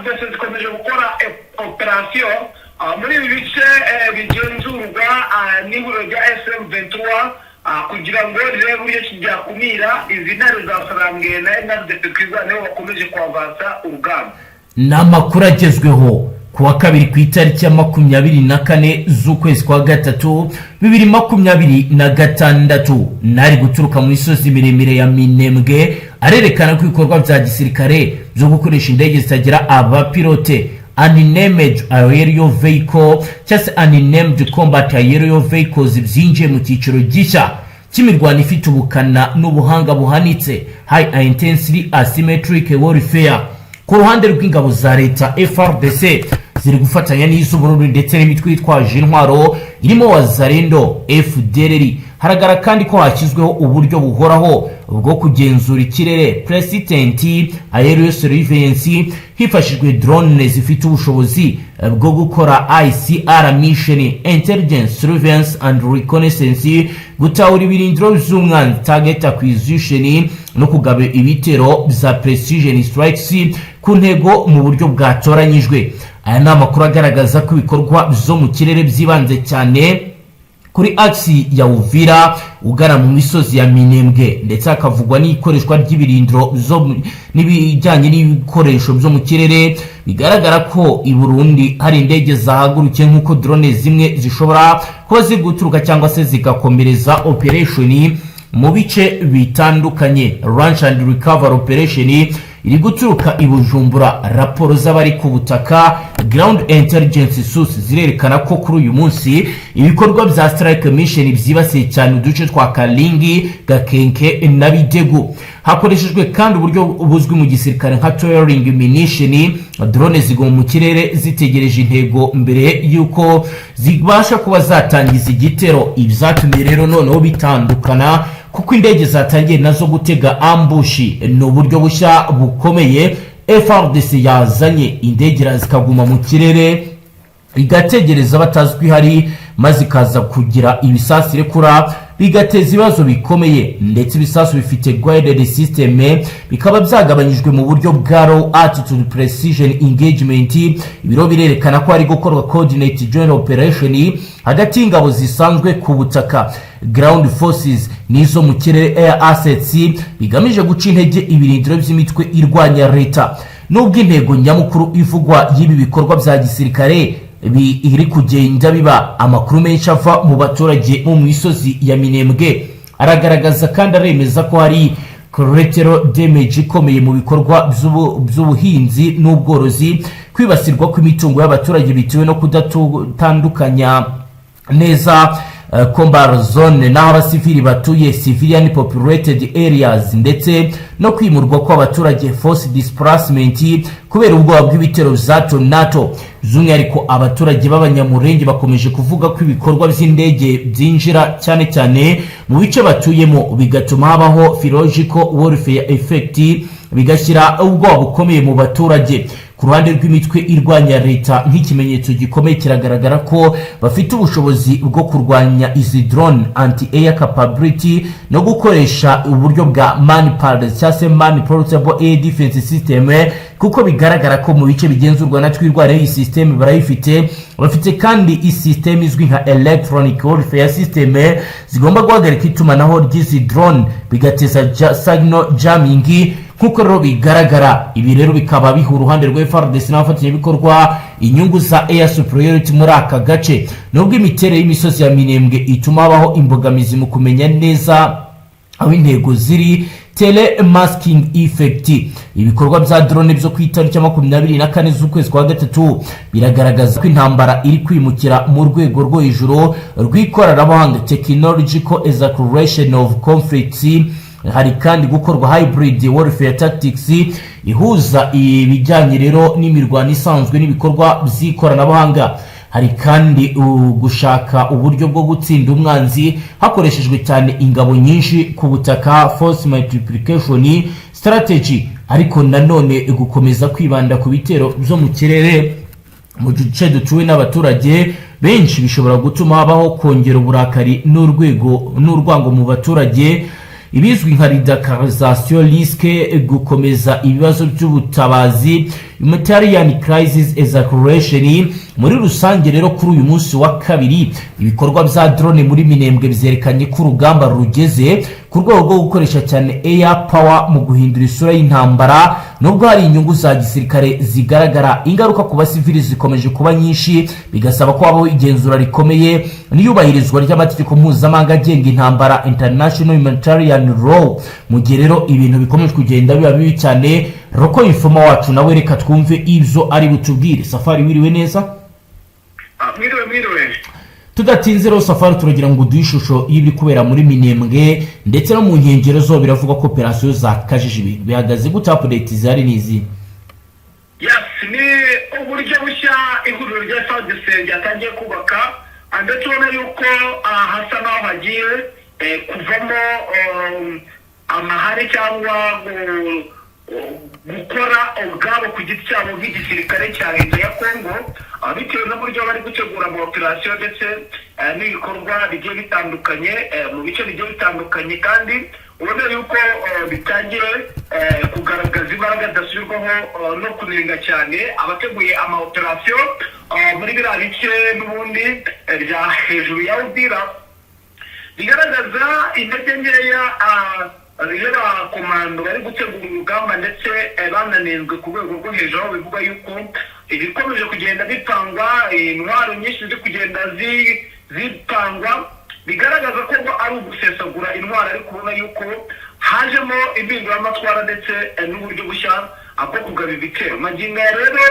FARDC zikomeje gukora operation muri ibi bice bigenzurwa n'ihuriro rya SM23 kugira ngo rirebe uburyo kijyakumira izi ntare za Sarambwe na NRDP kwizana bakomeje kwavansa urugamba. N'amakuru agezweho kuwa kabiri ku itariki ya 24 z'ukwezi kwa gatatu 2026 nari guturuka muri sozi miremire ya Minembwe arerekana ko ibikorwa bya gisirikare byo gukoresha indege zitagira abapilote unnamed aerial vehicle cyase unnamed combat aerial vehicles byinjiye mu cyiciro gishya cy'imirwano ifite ubukana n'ubuhanga buhanitse high intensity asymmetric warfare. Ku ruhande rw'ingabo za leta FARDC ziri gufatanya n'iz'ubururu ndetse n'imitwe yitwaje intwaro irimo Wazalendo FDLR. Haragara kandi ko hashyizweho uburyo buhoraho bwo kugenzura ikirere Persistent Aerial Surveillance hifashishijwe drone zifite ubushobozi bwo gukora ICR Mission Intelligence Surveillance and Reconnaissance, gutahura ibirindiro by'umwanzi target acquisition no kugaba ibitero bya precision strikes ku ntego mu buryo bwatoranyijwe. Aya ni amakuru agaragaza ko ibikorwa byo mu kirere byibanze cyane kuri aksi ya Uvira ugana mu misozi ya Minembwe, ndetse akavugwa n'ikoreshwa ry'ibirindiro byo n'ibijyanye n'ibikoresho byo mu kirere. Bigaragara ko i Burundi hari indege zahagurukiye nk'uko drone zimwe zishobora kuba ziguturuka cyangwa se zigakomereza operation mu bice bitandukanye. Launch and recover operation iri guturuka i Bujumbura. Raporo z'abari ku butaka ground intelligence source zirerekana ko kuri uyu munsi ibikorwa bya strike mission byibasiye cyane uduce twa Kalingi, Gakenke na Bidegu. Hakoreshejwe kandi uburyo buzwi mu gisirikare nka towering munition. Drone zigwa mu kirere zitegereje intego mbere yuko zibasha kuba zatangiza igitero. Ibyatumye rero noneho bitandukana kuko indege zatangiye nazo gutega ambush. No buryo bushya bukomeye FARDC yazanye indege zikaguma mu kirere igategereza batazwi hari maze kaza kugira ibisasire kura bigateza ibibazo bikomeye, ndetse ibisasu bifite guided system bikaba byagabanyijwe mu buryo bwa low altitude precision engagement. Ibiro birerekana ko ari gukorwa coordinate joint operation hagati y'ingabo zisanzwe ku butaka ground forces nizo mu kirere air assets bigamije guca intege ibirindiro by'imitwe irwanya leta. Nubwo intego nyamukuru ivugwa y'ibi bikorwa bya gisirikare iri kugenda biba, amakuru menshi ava mu baturage mu misozi ya Minembwe aragaragaza kandi aremeza ko hari collateral damage ikomeye mu bikorwa by'ubuhinzi n'ubworozi, kwibasirwa kw'imitungo y'abaturage bitewe no kudatandukanya neza combat zone naho abasivili batuye civilian populated areas, ndetse no kwimurwa kw'abaturage force displacement kubera ubwoba bw'ibitero bya NATO. By'umwihariko abaturage b'abanyamurenge bakomeje kuvuga ko ibikorwa by'indege byinjira cyane cyane mu bice batuyemo bigatuma habaho psychological warfare effect, bigashyira ubwoba bukomeye mu baturage. Ku ruhande rw'imitwe irwanya leta nk'ikimenyetso gikomeye kiragaragara ko bafite ubushobozi bwo kurwanya izi drone anti-air capability no gukoresha uburyo bwa manipulable air defense system, kuko bigaragara ko mu bice bigenzurwa na twirwara iyi system barayifite. Bafite kandi iyi system izwi nka electronic warfare system zigomba guhagarika itumanaho ry'izi drone bigateza signal jamming. Kuko rero bigaragara ibi rero bikaba biha uruhande rwa FARDC n'abafatanyabikorwa inyungu za air superiority muri aka gace. Nubwo imiterere y'imisozi ya Minembwe ituma habaho imbogamizi mu kumenya neza aho intego ziri, telemasking effect. Ibikorwa bya drone byo kwitariki 24 z'ukwezi kwa gatatu biragaragaza ko intambara iri kwimukira mu rwego rwo hejuru rw'ikoranabuhanga technological escalation of conflicts. Hari kandi gukorwa hybrid warfare tactics ihuza ibijyanye rero n'imirwano isanzwe n'ibikorwa by'ikoranabuhanga. Hari kandi gushaka uburyo bwo gutsinda umwanzi hakoreshejwe cyane ingabo nyinshi ku butaka force multiplication strategy, ariko nanone gukomeza kwibanda ku bitero byo mu kirere mu duce dutuwe n'abaturage benshi bishobora gutuma habaho kongera uburakari n'urwango mu baturage. ibizwi nka radicalisation risque gukomeza ibibazo by'ubutabazi humanitarian crisis escalation. Muri rusange rero kuri uyu munsi wa kabiri ibikorwa bya drone muri Minembwe byerekanye ko urugamba rugeze ku rwego rwo gukoresha cyane air power mu guhindura isura y'intambara. Nubwo hari inyungu za gisirikare zigaragara, ingaruka ku basivili zikomeje kuba nyinshi, bigasaba ko habaho igenzura rikomeye n'iyubahirizwa ry'amategeko mpuzamahanga agenga intambara, international humanitarian law. Mu gihe rero ibintu bikomeje kugenda biba bibi cyane, Roko Infoma wacu nawe reka twumve ibyo ari butubwire. Safari, wiriwe neza? Mwiriwe. Tudatinze rero Safari, turagira ngo duhe ishusho y'ibiri kubera muri Minembwe ndetse no mu nkengero zo biravuga ko operasiyo zakajije ibintu. Bihagaze gute? Update zari nizi? Yes, ni uburyo bushya ihuriro rya FARDC ryatangiye kubaka, ndetse ubona yuko hasa naho hagiye kuvamo amahare cyangwa gukora ubwabo ku giti cyabo nk'igisirikare cya leta ya Congo, bitewe n'uburyo bari gutegura ama operasiyo ndetse n'ibikorwa bigiye bitandukanye mu bice bigiye bitandukanye, kandi ubona yuko bitangiye kugaragaza imbaraga zidasubirwaho no kunenga cyane abateguye ama operasiyo muri biriya bice n'ubundi bya hejuru ya Uvira, bigaragaza intege nkeya y'abakomando bari gutegura urugamba ndetse bananenzwe ku rwego rwo hejuru, aho bivuga yuko ibikomeje kugenda bipangwa, intwaro nyinshi ziri kugenda zipangwa, bigaragaza ko ari ugusesagura intwaro, ariko ubona yuko hajemo impinduramatwara ndetse n'uburyo bushya bwo kugaba ibitero. Magingo rero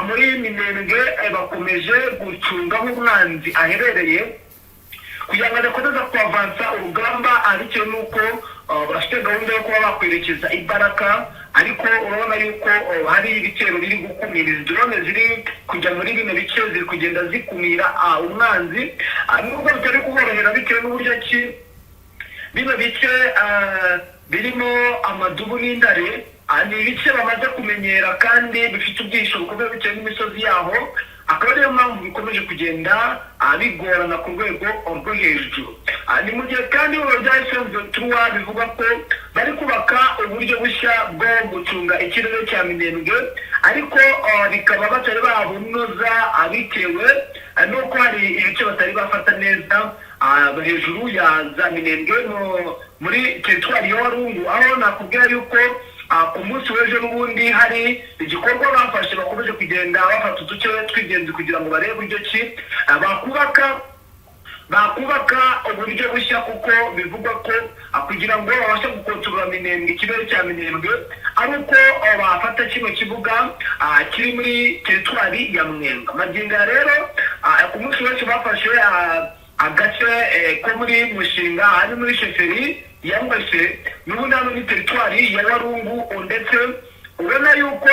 muri Minembwe bakomeje gucunga aho umwanzi aherereye kugira ngo adakomeza kuavansa urugamba, bitewe n'uko bafite gahunda yo kuba bakwerekeza imbaraga, ariko urabona yuko hari ibitero biri gukumira. Izi drone ziri kujya muri bino bice ziri kugenda zikumira umwanzi, nubwo bitari kuborohera bitewe n'uburyo ki bino bice birimo amadubu n'indare, ni ibice bamaze kumenyera kandi bifite ubwisho bukomeye bitewe n'imisozi yaho, akaba ariyo mpamvu bikomeje kugenda bigorana ku rwego rwo hejuru. Ni mu gihe kandi ibiro bya FM23 bivuga ko bari kubaka uburyo bushya bwo gucunga ikirere cya Minembwe, ariko bikaba batari babunoza bitewe n'uko hari ibice batari bafata neza hejuru ya za Minembwe muri teritwari ya Walungu, aho nakubwira yuko ku munsi w'ejo n'ubundi hari igikorwa bafashe, bakomeje kugenda bafata uduce tw'ingenzi kugira ngo barebe uburyo ki bakubaka uburyo bushya, kuko bivugwa ko kugira ngo babashe gukontorora Minembwe, ikirere cya Minembwe, ari uko bafata kino kibuga kiri muri teritwari ya Mwenga. Magingo rero ku munsi w'ejo bafashe agace ko muri Mushinga, ari muri sheferi ya Ngwese, n'ubundi hano ni teritwari ya Walungu, ndetse ubona yuko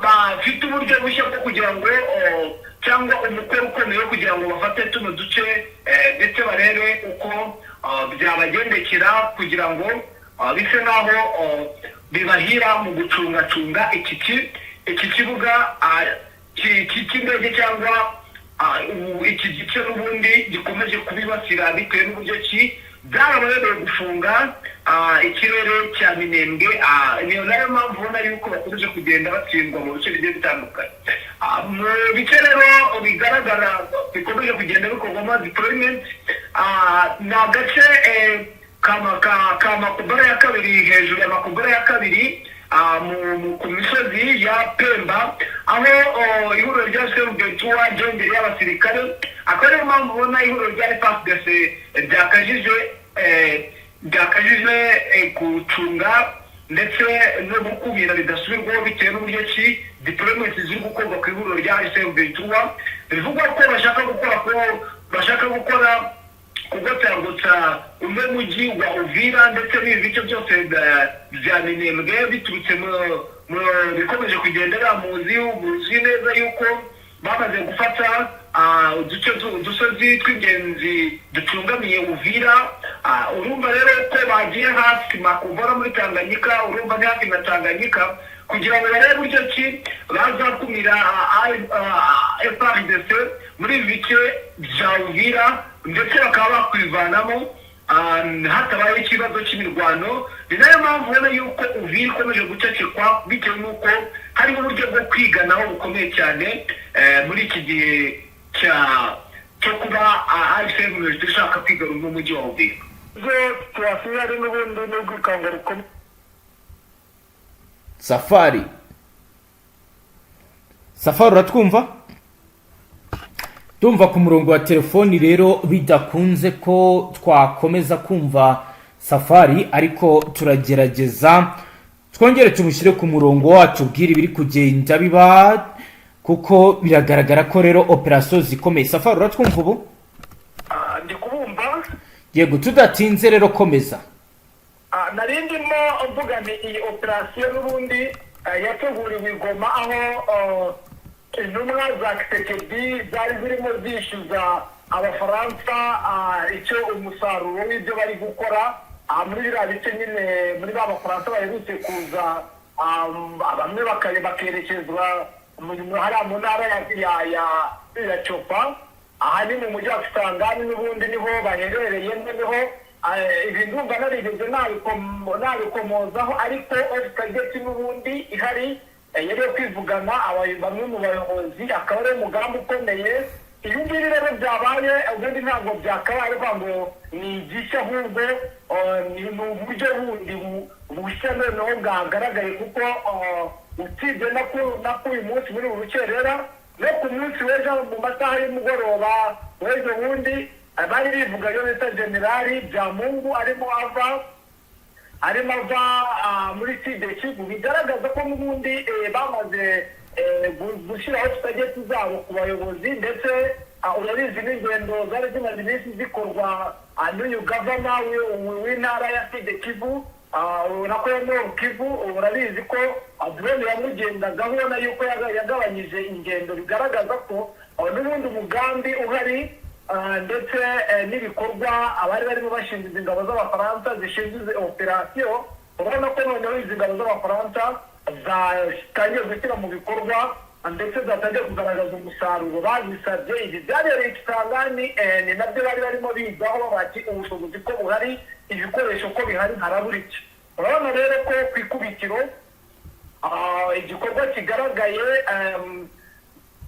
bafite uburyo bushya bwo kugira ngo cyangwa umukoro ukomeye kugira ngo bafate tuno duce ndetse barebe uko byabagendekera kugira ngo bise naho bibahira mu gucungacunga iki kibuga cy'indege cyangwa iki gice n'ubundi gikomeje kubibasira bitewe n'uburyo ki byarababereye gufunga ikirere cya Minembwe. Niyo nayo mpamvu ubona yuko bakomeje kugenda batsindwa mu bice bigiye bitandukanye. Mu bice rero bigaragara bikomeje kugenda bikorwamo deployment, ni agace ka Makubara ya kabiri, hejuru ya Makubara ya kabiri ku misozi ya Pemba, aho ihuriro rya FM23 ryongeye y'abasirikare, akaba ariyo mpamvu ubona ihuriro rya FARDC ryakajije gucunga ndetse no gukumira bidasubirwaho bitewe n'uburyo ki deployment ziri gukorwa ku ihuriro rya FM23. Bivugwa ko bashaka gukora kugotagota umwe mujyi wa Uvira ndetse n'ibice byose bya Minembwe, biturutse mu bikomeje kugendera muzi neza yuko bamaze gufata udusozi tw'ingenzi ducungamiye Uvira. Urumva rero ko bagiye hafi Makubara muri Tanganyika, urumva ni hafi na Tanganyika, kugira ngo barebe uburyo ki bazakumira FARDC muri ibi bice bya Uvira, ndetse bakaba bakwivanamo hatabaye ikibazo cy'imirwano. Ni nayo mpamvu ubona yuko Uvira ikomeje gucecekwa bitewe n'uko hariho uburyo bwo kwiganaho bukomeye cyane muri iki gihe cyo kuba AFC ishaka kwigarura umujyi wa Uvira. turasinya ari n'ubundi n'ubwikanga rukomeye. Safari uratwumva? Tumva ku murongo wa telefoni rero bidakunze ko twakomeza kumva Safari, ariko turagerageza twongere tumushyire ku murongo wacu bwira ibiri kugenda biba, kuko biragaragara ko rero operasiyo zikomeye. Safari uratwumva ubu? Ndi kubumva. Yego, tudatinze rero komeza. Nari ndimo mvuga ni iyi operasiyo n'ubundi yateguriwe i Goma, aho intumwa za Kisekedi zari zirimo zishyuza abafaransa icyo umusaruro w'ibyo bari gukora muri biriya bice nyine, muri ba bafaransa baherutse kuza, bamwe bakerekezwa hariya mu ntara ya Chopa, aha ni mu mujyi wa Kisangani n'ubundi niho baherereye, niho ibi ndumva narigeze nabikomozaho, ariko ofisageti n'ubundi ihari yari yo kwivugana bamwe mu bayobozi, akaba ari umugambi ukomeye. Ibi ngibi rero byabaye ubundi ntabwo byakabaye ngo ni igishya, ahubwo ni uburyo bundi bushya noneho bwagaragaye, kuko usibye no uyu munsi muri uru rukerera no ku munsi w'ejo mu masaha y'umugoroba w'ejo bundi bari bivuga yo bita generali Byamungu arimo ava muri Kivu, bigaragaza ko n'ubundi bamaze gushyiraho tutageti zabo ku bayobozi, ndetse urabizi n'ingendo zari zimaze iminsi zikorwa n'uyu gavana w'intara ya Kivu, nako ya Nord Kivu. Urabizi ko drone yamugendagaho, ubona yuko yagabanyije ingendo, bigaragaza ko n'ubundi umugambi uhari, ndetse n'ibikorwa abari barimo bashinzwe ingabo z'abafaransa zishinzwe operasiyo. Urabona ko noneho izi ngabo z'abafaransa zatangiye gushyira mu bikorwa, ndetse zatangiye kugaragaza umusaruro bazisabye. Ibi byabereye Kisangani, ni nabyo bari barimo bigaho babaki ubushobozi ko buhari, ibikoresho ko bihari, harabura iki. Urabona rero ko ku ikubitiro igikorwa kigaragaye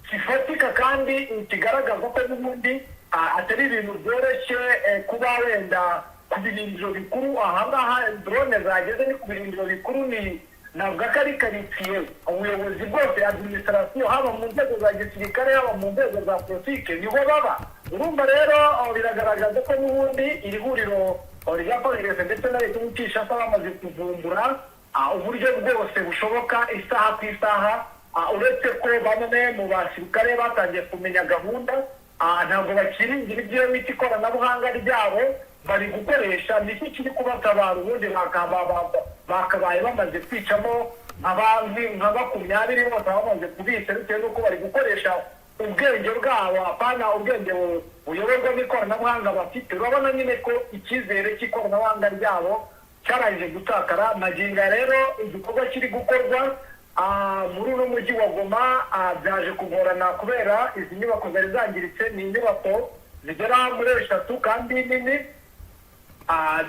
kifatika, kandi kigaragaza ko n'ubundi atari ibintu byoroshye kuba wenda ku birindiro bikuru. Ahangaha drone zageze ni ku birindiro bikuru, ni ntabwo ari karitsiye. Ubuyobozi bwose, administration, haba mu nzego za gisirikare haba mu nzego za politike, niho baba. Urumva rero biragaragaza ko n'ubundi iri huriro rya Kongresi ndetse na leta y'Umucisha bamaze kuvumbura uburyo bwose bushoboka isaha ku isaha, uretse ko bamwe mu basirikare batangiye kumenya gahunda, ntabwo bakiringira ibyo bita ikoranabuhanga ryabo, bari gukoresha niki kiri kubatabara. Ubundi bakabaye bamaze kwicamo abantu nka 20 bose bamaze kubica, bitewe n'uko bari gukoresha ubwenge bwabo, apana ubwenge buyoborwa n'ikoranabuhanga bafite. Urabona nyine ko icyizere cy'ikoranabuhanga ryabo cyarangije gutakara. Magingo rero igikorwa kiri gukorwa muri uno mujyi wa Goma byaje kugorana, kubera izi nyubako zari zangiritse. Ni inyubako zigera muri 3 kandi nini,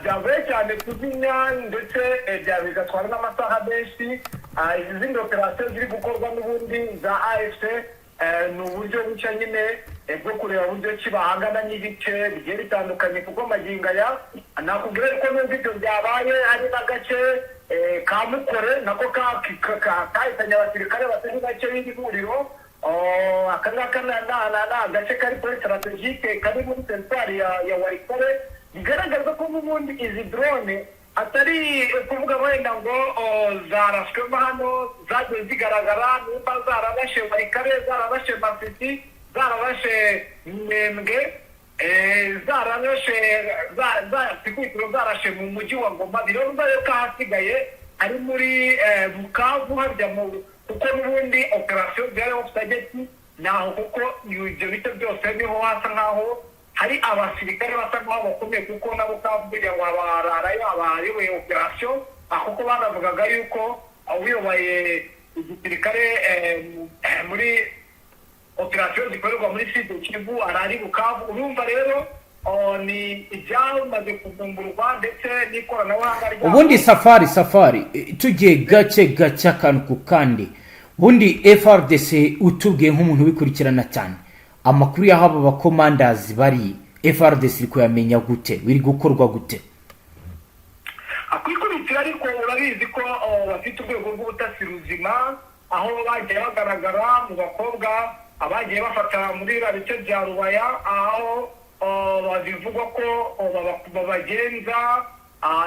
byagoye cyane kuzimya, ndetse bigatwara n'amasaha menshi. Izi zindi operasiyo ziri gukorwa n'ubundi za AFC ni uburyo bucya nyine bwo kureba uburyo ki bahangana n'ibice bigiye bitandukanye, kuko magingo aya nakubwira ko n'ubwo ibyo byabaye hari n'agace ka Mukore nako kahitanye abasirikare batari bake b'iri huriro. Aka ngaka ni agace kari kuri strategike kari muri teritwari ya Walikale. Bigaragaza ko n'ubundi izi drone atari kuvuga wenda ngo zarashwemo hano, zagiye zigaragara, nimba zarabashe Walikale, zarabashe Masisi, zarabashe Minembwe, zarashe mu mujyi wa Goma. Birumva yuko ahasigaye ari muri Bukavu harya kuko n'ubundi operasiyo bya ofisageti naho, kuko ibyo bice byose niho hasa nkaho hari abasirikare basa nkaho bakomeye, kuko nabo kavuga ngo abararayo abayoboye operasiyo, kuko banavugaga yuko uyoboye igisirikare muri operasiyo zikorerwa muri Kivu arari Bukavu. Urumva rero ni ibyamaze kuvumburwa ndetse n'ikoranabuhanga ryabo. ubundi safari tugiye gake akantu ku kandi, ubundi FRDC utubwiye nk'umuntu ubikurikirana cyane, amakuru y'aho aba bakomandazi bari FRDC iri kuyamenya gute, biri gukorwa gute? Kwikubitira ariko urabizi ko bafite urwego rw'ubutasi ruzima, aho bagiye bagaragara mu bakobwa abagiye bafata muri iriya bice bya Rubaya, aho bivugwa ko babagenza.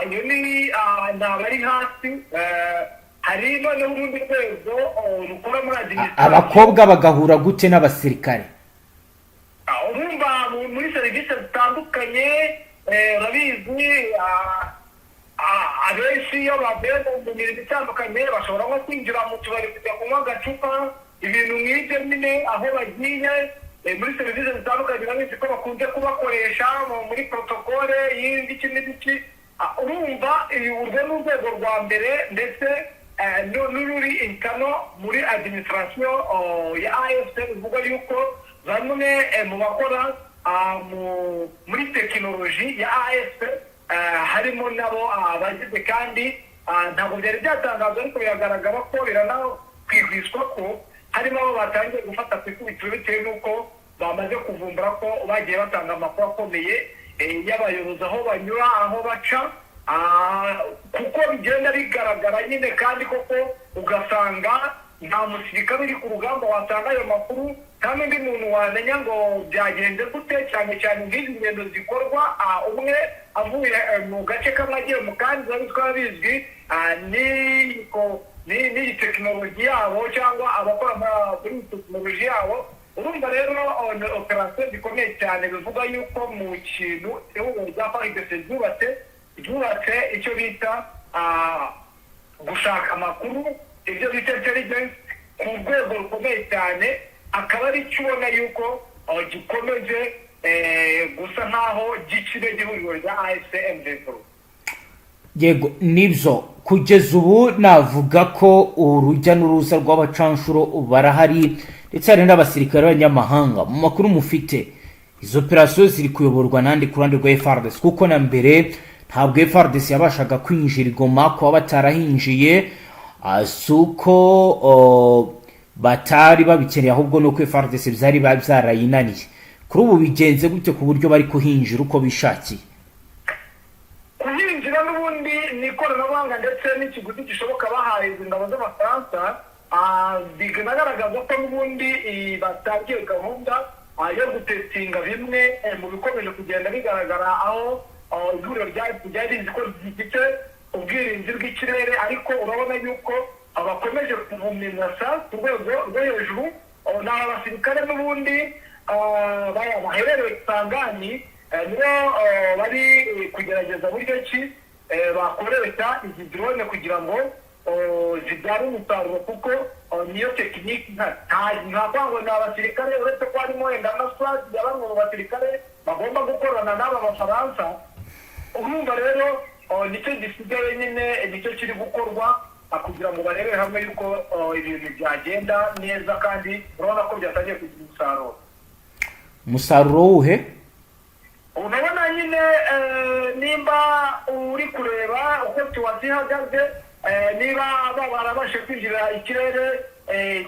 Iyo ni abari hasi. Hari noneho urundi rwego rukora muri administration. Abakobwa bagahura gute n'abasirikare? Urumva muri serivisi zitandukanye, urabizi abenshi iyo bavuye mu mirimo itandukanye bashobora nko kwinjira mu tubari kujya kunywa agacupa, ibintu nk'ibyo nyine aho bagiye muri serivisi zitandukanye. Urabizi ko bakunze kubakoresha muri protokole y'ibiki n'ibiki. Urumva urwo ni urwego rwa mbere, ndetse n'ururi intano muri administration ya AFC. Bivuga yuko bamwe mu bakora muri tekinoloji ya AFC harimo nabo abagize, kandi ntabwo byari byatangazwa ariko biragaragara ko biranakwigwishwa ko harimo abo batangiye gufata ku ikubitiro bitewe n'uko bamaze kuvumbura ko bagiye batanga amakuru akomeye y'abayobozi aho banyura, aho baca, kuko bigenda bigaragara nyine, kandi koko ugasanga nta musirikare uri ku rugamba watanga ayo makuru, kandi undi muntu wamenya ngo byagenze gute, cyane cyane nk'izi ngendo zikorwa umwe avuye mu gace kamwe agiye mu kandi, bitwa bizwi n'iyi tekinoloji yabo cyangwa abakora muri tekinoloji yabo. Urumva rero operasiyo zikomeye cyane, bivuga yuko mu kintu ihuriro rya FARDC ryubatse icyo bita gushaka amakuru, ibyo bita intelligence, ku rwego rukomeye cyane, akaba ari cyo ubona yuko gikomeje gusa nkaho gicire ihuriro rya AFC M23. Yego, nibyo kugeza ubu navuga ko urujya n'uruza rw'abacanshuro barahari, ndetse hari n'abasirikare b'abanyamahanga. Mu makuru mufite, izo operasiyo ziri kuyoborwa nandi ku ruhande rwa FARDC? Kuko na mbere ntabwo FARDC yabashaga kwinjira i Goma, kuba batarahinjiye si uko batari babikeneye, ahubwo nuko FARDC byari byarayinaniye. Kuri ubu bigenze gute ku buryo bari kuhinjira uko bishakiye? Kuhinjira n'ubundi ni ikoranabuhanga ndetse n'ikiguzi gishoboka bahaye ingabo z'Abafaransa. Bigaragaza ko n'ubundi batangiye gahunda yo gutestinga bimwe mu bikomeje kugenda bigaragara, aho ihuriro ryari rizi ko rifite ubwirinzi bw'ikirere, ariko urabona yuko bakomeje kubuminasa ku rwego rwo hejuru. Ni abasirikare n'ubundi baherereye Kisangani, nibo bari kugerageza buryo ki bakoresha izi drone kugira ngo zibyara umusaruro, kuko niyo tekiniki nta kwango ni abasirikare, uretse ko harimo wenda na SWAT ya bamwe mu basirikare bagomba gukorana n'aba Bafaransa. Urumva rero nicyo gisigaye nyine, nicyo kiri gukorwa kugira ngo barebere hamwe yuko ibintu byagenda neza, kandi urabona ko byatangiye kugira umusaruro. Umusaruro wuhe? Urabona nyine nimba uri kureba uko tuwasi ihagaze, niba barabashe kwinjira ikirere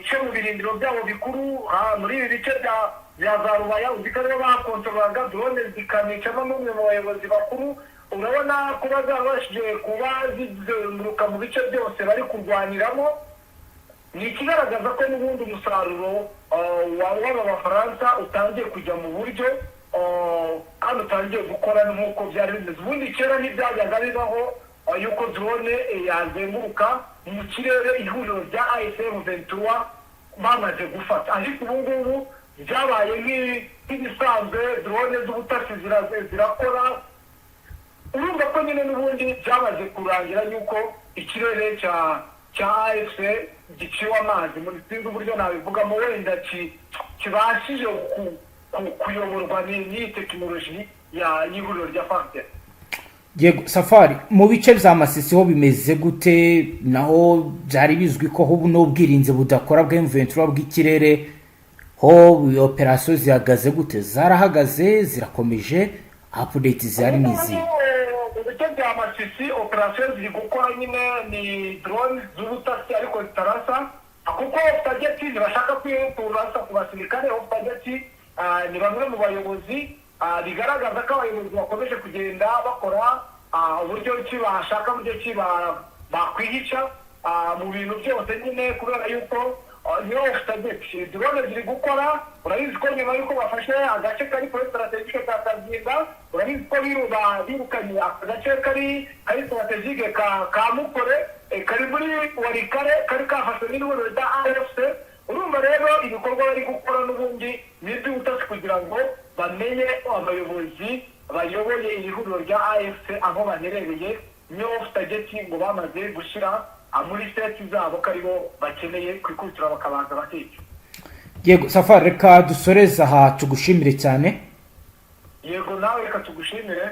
cyo mu birindiro byabo bikuru muri ibi bice bya za Rubaya, uzikariho bakontorolaga drone zikanicamo n'umwe mu bayobozi bakuru. Urabona kuba zabashije kuba zizenguruka mu bice byose bari kurwaniramo, ni ikigaragaza ko n'ubundi umusaruro w'aba Bafaransa utangiye kujya mu buryo, kandi utangiye gukora nk'uko byari bimeze. Ubundi kera ntibyajyaga bibaho yuko drone yazenguruka mu kirere ihuriro rya AFC M23 bamaze gufata, ariko ubu ngubu byabaye nk'ibisanzwe, drone z'ubutasi zirakora. Urumva ko nyine n'ubundi byamaze kurangira yuko ikirere cya AFC giciwe amazi, muri sinzi uburyo nabivugamo, wenda kibashije kuyoborwa n'iyi tekinoloji y'ihuriro rya FARDC. Yego, Safari, mu bice bya Masisi ho bimeze gute? Naho byari bizwi ko ubu n'ubwirinzi budakora bwa M23 bw'ikirere, ho operasiyo zihagaze gute? Zarahagaze, zirakomeje, update zihari n'izi. mu bice bya Masisi operasiyo ziri gukora nyine ni drone z'ubutasi ariko zitarasa, kuko ofutageti ntibashaka kurasa ku basirikare. Ofutageti ni bamwe mu bayobozi bigaragaza ko abayobozi bakomeje kugenda bakora uburyo ki bashaka uburyo ki bakwihisha mu bintu byose nyine, kubera yuko niyo ofutageti drone ziri gukora. Urabizi ko nyuma yuko bafashe agace kari kuri strategike ka Kazinga, urabizi ko birukanye agace kari strategike ka Mukore, kari muri Warikare, kari kafashwe n'ihuriro rya AFC. Urumva rero ibikorwa bari gukora n'ubundi ni iby'ubutasi kugira ngo bamenye abayobozi bayoboye iri huriro rya AFC aho baherereye. Niyo ofutageti ngo bamaze gushyira muri seti zabo ko aribo bakeneye kwikutira bakabanza bakica. Yego Safari, reka dusoreze aha, tugushimire cyane. Yego nawe reka tugushimire.